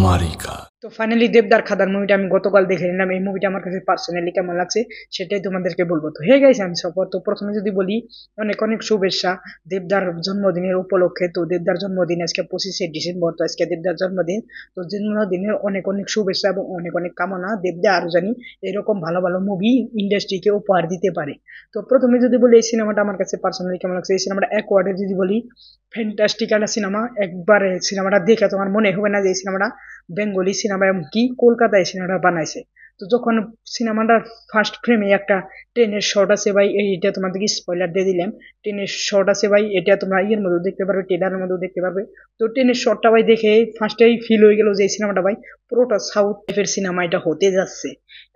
हमारी कार। তো ফাইনালি দেবদার খাদার মুভিটা আমি গতকাল দেখে নিলাম। এই মুভিটা আমার কাছে পার্সোনালি কেমন লাগছে সেটাই তোমাদেরকে বলবো। তো হে গাইস, আমি সফর। তো প্রথমে যদি বলি, অনেক অনেক শুভেচ্ছা দেবদার জন্মদিনের উপলক্ষে। তো দেবদার জন্মদিন আজকে 25শে ডিসেম্বর। তো আজকে দেবদার জন্মদিন। তো জন্মদিনের অনেক অনেক শুভেচ্ছা এবং অনেক অনেক কামনা দেবদা আরো জানি এরকম ভালো ভালো মুভি ইন্ডাস্ট্রিকে উপহার দিতে পারে। তো প্রথমে যদি বলি এই সিনেমাটা আমার কাছে পার্সোনালি কেমন লাগছে, এই সিনেমাটা এক ওয়ার্ডে যদি বলি, ফ্যান্টাস্টিক একটা সিনেমা। একবারে সিনেমাটা দেখে তোমার মনে হবে না যে এই সিনেমাটা বেঙ্গলি সিনেমা, এমনকি কলকাতায় সিনেমাটা বানাইছে। তো যখন সিনেমাটার ফার্স্ট ফ্রেমে একটা ট্রেনের শট আছে ভাই, এইটা তোমাদেরকে স্পয়লার দিয়ে দিলাম। ট্রেনের শট আছে ভাই, এটা তোমরা ইয়ের মধ্যেও দেখতে পারবে, ট্রেলারের মধ্যেও দেখতে পারবে। তো ট্রেনের শটটা ভাই দেখে ফার্স্টেই ফিল হয়ে গেল যে এই সিনেমাটা ভাই পুরোটা সাউথ টাইপের সিনেমা এটা হতে যাচ্ছে।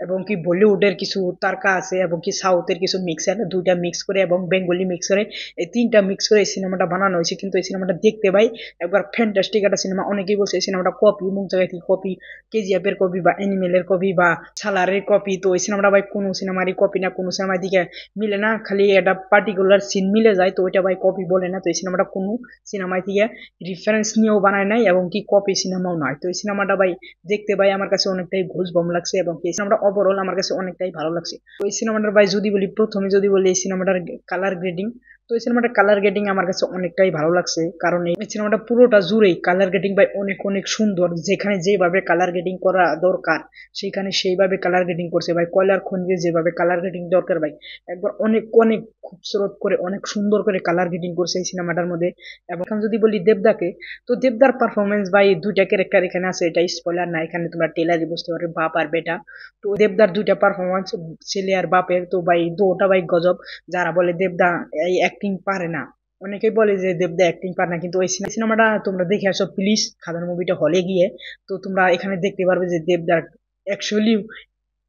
এবং কি বলিউডের কিছু তারকা আছে এবং কি সাউথের কিছু মিক্সার, দুইটা মিক্স করে এবং বেঙ্গলি মিক্স করে, এই তিনটা মিক্স করে এই সিনেমাটা বানানো হয়েছে। কিন্তু এই সিনেমাটা দেখতে ভাই একবার ফ্যান্টাস্টিক একটা সিনেমা। অনেকেই বলছে এই সিনেমাটা কপি, মুখ জায়গায় থেকে কপি, কেজিএফ এর কপি বা অ্যানিমেলের কপি বা সালারের কপি। তো এই সিনেমাটা ভাই কোনো সিনেমারই কপি না, কোনো সিনেমার দিকে মিলে না, খালি একটা পার্টিকুলার সিন মিলে যায়, তো ওইটা ভাই কপি বলে না। তো এই সিনেমাটা কোনো সিনেমায় থেকে রেফারেন্স নিয়েও বানায় নাই এবং কি কপি সিনেমাও নয়। তো এই সিনেমাটা ভাই দেখতে ভাই আমার কাছে অনেকটাই ঘুষবম লাগছে এবং এই সিনেমাটা ওভারঅল আমার কাছে অনেকটাই ভালো লাগছে। তো এই সিনেমাটার ভাই যদি বলি, প্রথমে যদি বলি এই সিনেমাটার কালার গ্রেডিং, তো এই সিনেমাটার কালার গ্রেডিং আমার কাছে অনেকটাই ভালো লাগছে। কারণ এই সিনেমাটা পুরোটা জুড়েই কালার গ্রেডিং ভাই অনেক অনেক সুন্দর। যেখানে যেভাবে কালার গ্রেডিং করা দরকার সেখানে সেইভাবে কালার গ্রেডিং করছে ভাই। কয়লার খনিজে যেভাবে কালার গ্রেডিং দরকার ভাই, একবার অনেক অনেক খুবসুরত করে অনেক সুন্দর করে কালার গ্রেডিং করছে এই সিনেমাটার মধ্যে। এবং এখন যদি বলি দেবদাকে, তো দেবদার পারফরমেন্স ভাই, দুইটা ক্যারেক্টার এখানে আছে, এটা স্পয়লার না, এখানে তোমরা টেলারই বুঝতে পারবে, বাপ আর বেটা। তো দেবদার দুইটা পারফরমেন্স, ছেলে আর বাপের, তো ভাই দুটা ভাই গজব। যারা বলে দেবদা এই অ্যাক্টিং পারে না, অনেকেই বলে যে দেবদা অ্যাক্টিং পারে না, কিন্তু ওই সিনেমাটা তোমরা দেখে আসো প্লিজ, খাদান মুভিটা হলে গিয়ে। তো তোমরা এখানে দেখতে পারবে যে দেবদার অ্যাকচুয়ালি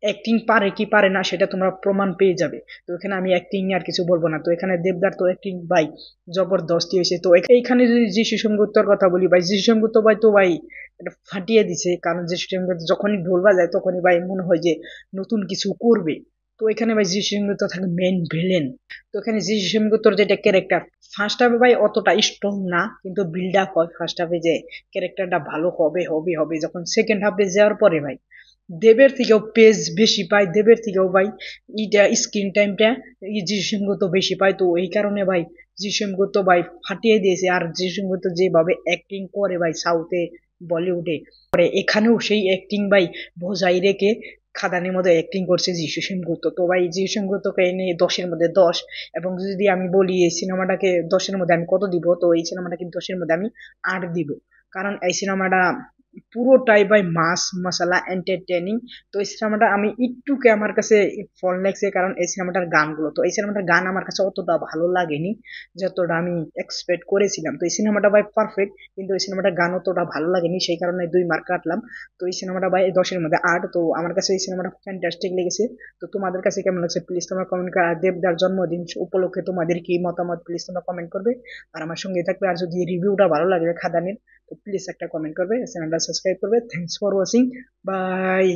অ্যাক্টিং পারে কি পারে না সেটা তোমরা প্রমাণ পেয়ে যাবে। তো এখানে আমি অ্যাক্টিং আর কিছু বলবো না। তো এখানে দেবদার তো অ্যাক্টিং ভাই জবরদস্তি হয়েছে। তো এইখানে যদি যিশু সেনগুপ্তর কথা বলি ভাই, যিশু সেনগুপ্ত ভাই তো ভাই এটা ফাটিয়ে দিছে। কারণ যিশু সেনগুপ্ত যখনই ঢোল বাজায় তখনই ভাই মনে হয় যে নতুন কিছু করবে। তো এখানে ভাই যিশু সেনগুপ্ত থাকে মেন ভিলেন। তো এখানে যিশু সেনগুপ্তর যেটা ক্যারেক্টার, ফার্স্ট হাফে ভাই অতটা স্ট্রং না, কিন্তু বিল্ড আপ হয় ফার্স্ট হাফে যে ক্যারেক্টারটা ভালো হবে হবে হবে, যখন সেকেন্ড হাফে যাওয়ার পরে ভাই দেবের থেকেও পেজ বেশি পায়, দেবের থেকেও ভাই ইটা স্ক্রিন টাইমটা জিসিম তো বেশি পায়। তো এই কারণে ভাই জিসিম তো ভাই ফাটিয়ে দিয়েছে। আর জিসিম তো যেভাবে অ্যাক্টিং করে ভাই সাউথে, বলিউডে করে, এখানেও সেই অ্যাক্টিং ভাই বজায় রেখে খাদানের মতো অ্যাক্টিং করছে যিশু সেনগুপ্ত। তো ভাই যিশু সেনগুপ্তকে এনে 10-এর মধ্যে 10। এবং যদি আমি বলি এই সিনেমাটাকে 10-এর মধ্যে আমি কত দিব, তো এই সিনেমাটাকে 10-এর মধ্যে আমি 8 দিব। কারণ এই সিনেমাটা পুরোটাই ভাই মাস মশলা এন্টারটেইনিং। তো এই সিনেমাটা আমি একটুকে আমার কাছে ফল লাগছে কারণ এই সিনেমাটার গানগুলো, তো এই সিনেমাটার গান আমার কাছে অতটা ভালো লাগেনি যতটা আমি এক্সপেক্ট করেছিলাম। তো এই সিনেমাটা ভাই পারফেক্ট, কিন্তু এই সিনেমাটার গান অতটা ভালো লাগেনি, সেই কারণে 2 মার্ক কাটলাম। তো এই সিনেমাটা ভাই 10-এর মধ্যে 8। তো আমার কাছে এই সিনেমাটা ফ্যান্টাস্টিক লেগেছে। তো তোমাদের কাছে কেমন লাগছে প্লিজ তোমরা কমেন্ট করে। আর দেবদার জন্মদিন উপলক্ষে তোমাদের কি মতামত প্লিজ তোমরা কমেন্ট করবে। আর আমার সঙ্গে থাকবে। আর যদি রিভিউটা ভালো লাগে খাদানের, তো প্লিজ একটা কমেন্ট করবে, চ্যানেলটা সাবস্ক্রাইব করবে। Thanks for watching, by.